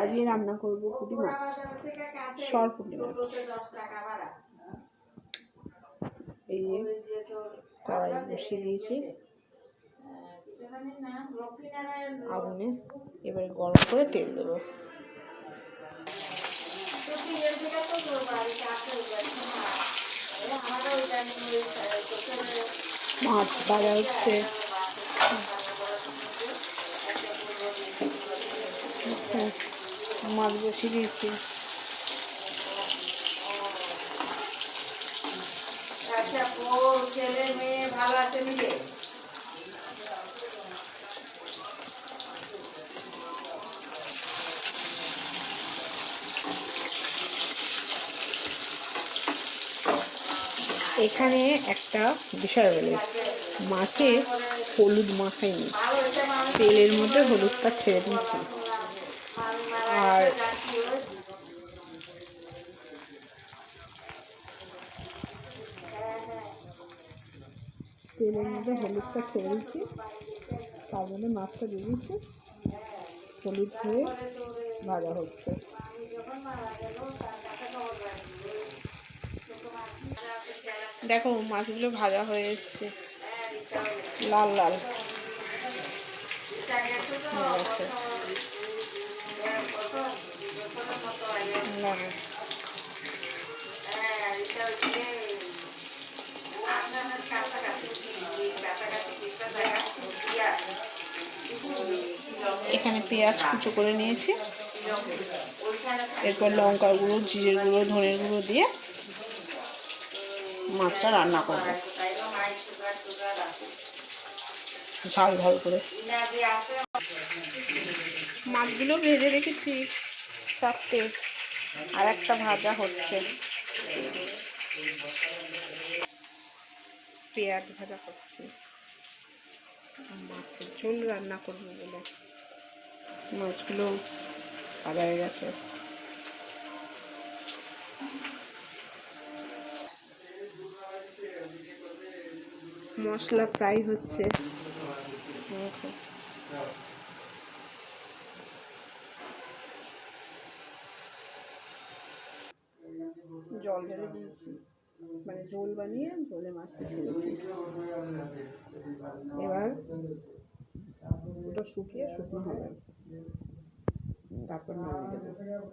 আজকে রান্না করবো পুঁটি মাছ, সর পুঁটি মাছ। এই যে কড়াই বসিয়ে দিয়েছি আগুনে, এবারে গরম করে তেল দেবো। মাছ ভাজা হচ্ছে, মাছ বসিয়ে দিয়েছি। ছেলে মেয়ে ভালো আছে মিলে। এখানে একটা বিষয় বলে, মাছে হলুদ মাখাইনি, তেলের মধ্যে হলুদটা ছেড়ে দিয়েছি। আর তেলের মধ্যে হলুদটা ছেড়ে দিচ্ছি, তার মধ্যে মাছটা দিয়ে দিচ্ছি, হলুদ দিয়ে ভাজা হচ্ছে। দেখো মাছগুলো ভাজা হয়ে এসছে, লাল লাল এখানে পেঁয়াজ কুচো করে নিয়েছি, এরপর লঙ্কার গুঁড়ো, জিরের গুঁড়ো, ধনের গুঁড়ো দিয়ে মাছটা রান্না করব ঝাল ঝাল করে। মাছগুলো ভেজে রেখেছি চারটে, আর একটা ভাজা হচ্ছে। পেঁয়াজ ভাজা করছি, মাছের ঝোল রান্না করবো বলে মাছগুলো ভাজা হয়ে গেছে। মশলা ফ্রাই হচ্ছে, জল ঢেলে দিয়েছি, মানে ঝোল বানিয়ে ঝোলে মাছটা ছেড়েছি। এবার ওটা শুকিয়ে শুকনো হবে, তারপর নামিয়ে দেবো।